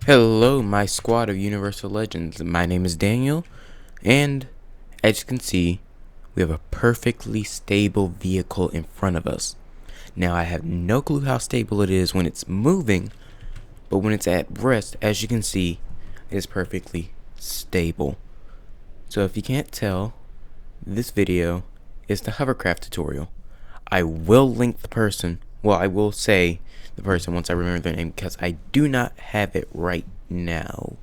Hello, my squad of Universal Legends. My name is Daniel, and as you can see, we have a perfectly stable vehicle in front of us. Now, I have no clue how stable it is when it's moving, but when it's at rest, as you can see, it is perfectly stable. So if you can't tell, this video is the hovercraft tutorial. I will link the person, I will say the person once I remember their name because I do not have it right now.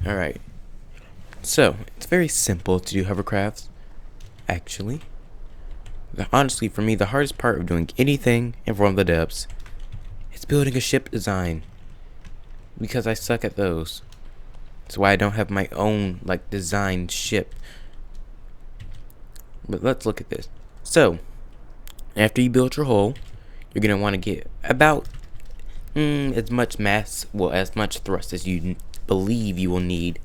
Alright, so it's very simple to do hovercrafts. Actually, honestly, for me, the hardest part of doing anything in From the Depths is building a ship design because I suck at those. That's why I don't have my own designed ship. But let's look at this. So, after you build your hull, you're going to want to get about as much mass, as much thrust as you believe you will need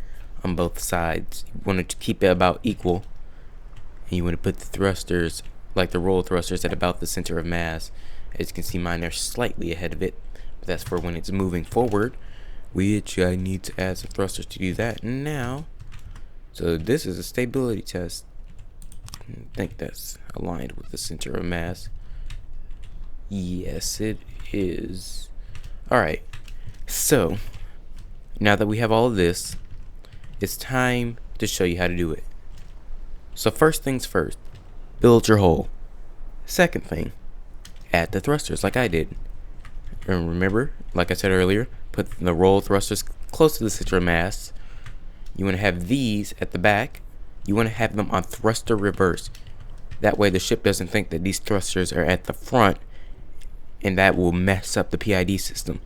on both sides. You want to keep it about equal. And you want to put the thrusters, like the roll thrusters, at about the center of mass. As you can see, mine are slightly ahead of it. But that's for when it's moving forward, which I need to add some thrusters to do that now. So this is a stability test. I think that's aligned with the center of mass. Yes, it is. Alright, so now that we have all of this, it's time to show you how to do it. So first things first, build your hull. Second thing, add the thrusters like I did. And remember, like I said earlier, put the roll thrusters close to the center of mass. You want to have these at the back. You want to have them on thruster reverse. That way the ship doesn't think that these thrusters are at the front, and that will mess up the PID system.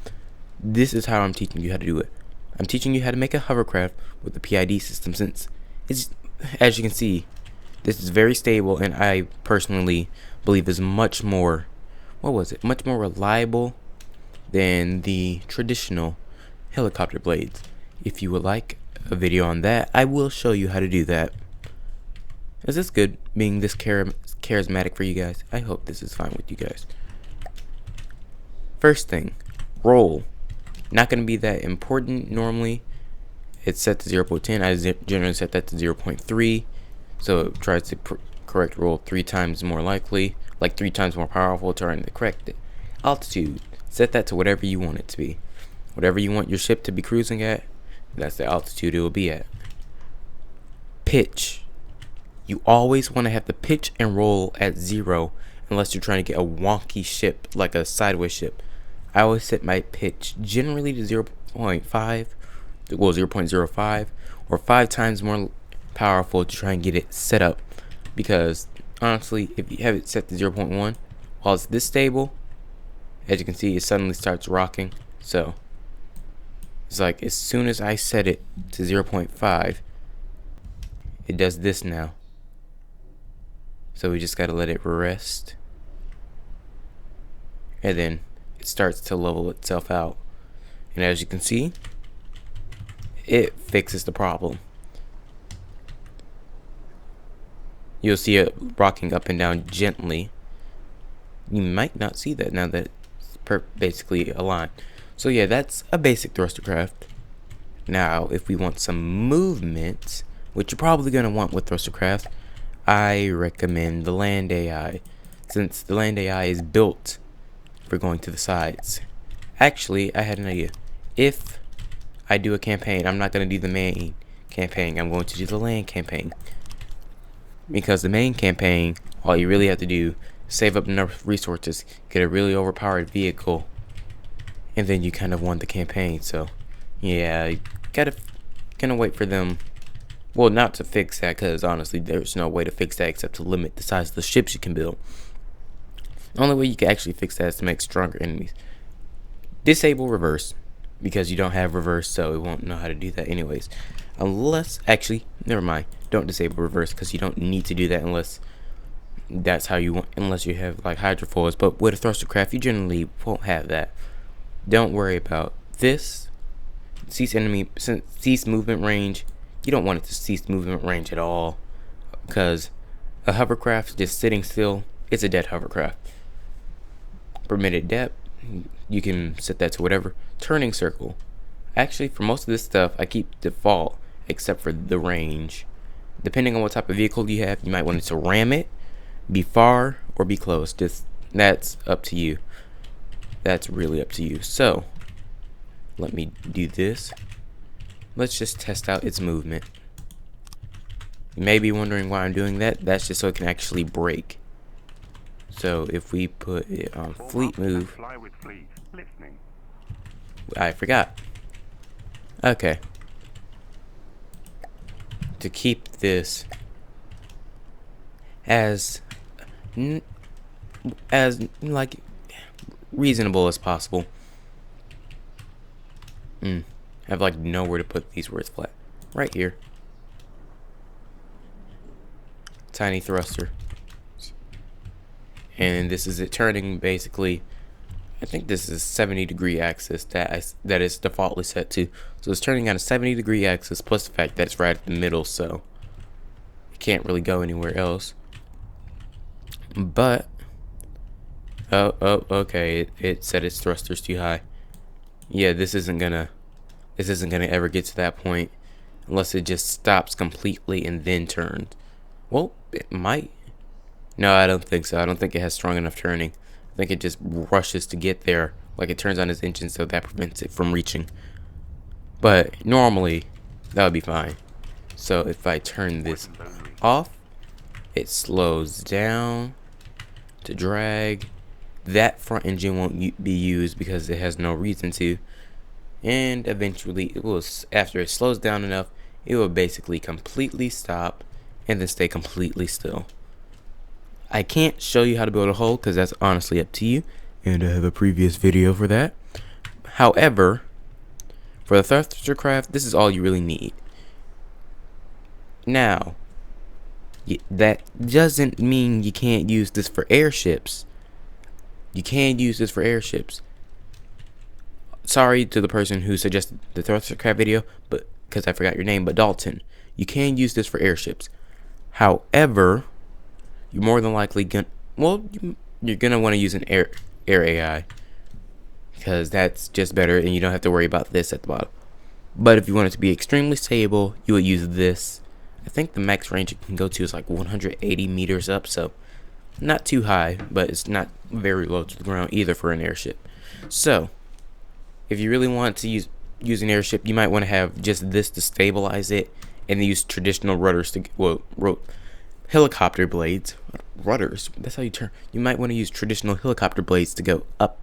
This is how I'm teaching you how to do it. I'm teaching you how to make a hovercraft with the PID system, since it's, as you can see, this is very stable, and I personally believe is much more, much more reliable than the traditional helicopter blades. If you would like a video on that, I will show you how to do that. Is this good, being this charismatic for you guys? I hope this is fine with you guys. First thing, roll. Not going to be that important normally. It's set to 0.10. I generally set that to 0.3. So it tries to correct roll 3 times more likely, like 3 times more powerful, trying to correct it. Altitude, set that to whatever you want it to be. Whatever you want your ship to be cruising at, that's the altitude it will be at. Pitch. You always want to have the pitch and roll at 0 unless you're trying to get a wonky ship, like a sideways ship. I always set my pitch generally to 0.5, 0.05, or 5 times more powerful to try and get it set up. Because honestly, if you have it set to 0.1, while it's this stable, as you can see, it suddenly starts rocking. So it's like as soon as I set it to 0.5, it does this now. So we just gotta let it rest, and then it starts to level itself out. And as you can see, it fixes the problem. You'll see it rocking up and down gently. You might not see that now that it's basically aligned. So yeah, that's a basic thrustercraft. Now, if we want some movement, which you're probably gonna want with thrustercraft, I recommend the land AI, since the land AI is built for going to the sides. Actually, I had an idea. If I do a campaign, I'm not going to do the main campaign. I'm going to do the land campaign. Because the main campaign, all you really have to do is save up enough resources, get a really overpowered vehicle, and then you kind of won the campaign. So, yeah, you gonna wait for them. Well, not to fix that, because honestly, there's no way to fix that except to limit the size of the ships you can build. The only way you can actually fix that is to make stronger enemies. Disable reverse, because you don't have reverse, so it won't know how to do that anyways. Unless, actually, never mind. Don't disable reverse, because you don't need to do that unless that's how you want, unless you have like hydrofoils. But with a thrustercraft, you generally won't have that. Don't worry about this. Cease movement range. You don't want it to cease movement range at all, because a hovercraft just sitting still, it's a dead hovercraft. Permitted depth, you can set that to whatever. Turning circle, Actually, for most of this stuff, I keep default except for the range. Depending on what type of vehicle you have, you might want to ram it, be far, or be close. Just that's up to you. That's really up to you. So, let me do this. Let's just test out its movement. You may be wondering why I'm doing that. That's just so it can actually brake. So if we put it on fleet move, I forgot. Okay. To keep this as like reasonable as possible. I have like nowhere to put these words flat. Right here. Tiny thruster. And this is it turning basically. I think this is 70-degree axis that is defaultly set to. So it's turning on a 70-degree axis plus the fact that it's right at the middle, so it can't really go anywhere else. But okay, it set its thrusters too high. Yeah, this isn't gonna ever get to that point unless it just stops completely and then turns. Well, it might. No, I don't think so. I don't think it has strong enough turning. I think it just rushes to get there, like it turns on its engine, so that prevents it from reaching. But normally, that would be fine. So if I turn this off, it slows down to drag. That front engine won't be used because it has no reason to. And eventually, it will, after it slows down enough, it will basically completely stop and then stay completely still. I can't show you how to build a hull because that's honestly up to you, and I have a previous video for that. However, for the thruster craft, this is all you really need. Now, that doesn't mean you can't use this for airships. You can use this for airships. Sorry to the person who suggested the thruster craft video, but because I forgot your name, but Dalton, you can use this for airships. However, you're more than likely you're gonna want to use an air AI because that's just better, and you don't have to worry about this at the bottom. But if you want it to be extremely stable, you would use this. I think the max range it can go to is like 180 meters up, so not too high, but it's not very low to the ground either for an airship. So if you really want to use an airship, you might want to have just this to stabilize it, and then use traditional rudders to helicopter blades. Rudders, that's how you turn. You might want to use traditional helicopter blades to go up.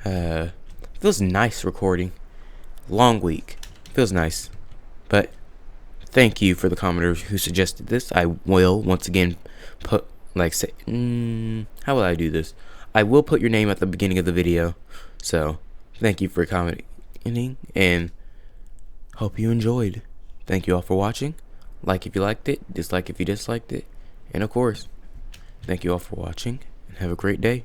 Feels nice recording. Long week. Feels nice. But thank you for the commenters who suggested this. I will once again put how will I do this? I will put your name at the beginning of the video. So thank you for commenting and hope you enjoyed. Thank you all for watching. Like if you liked it, dislike if you disliked it, and of course, thank you all for watching, and have a great day.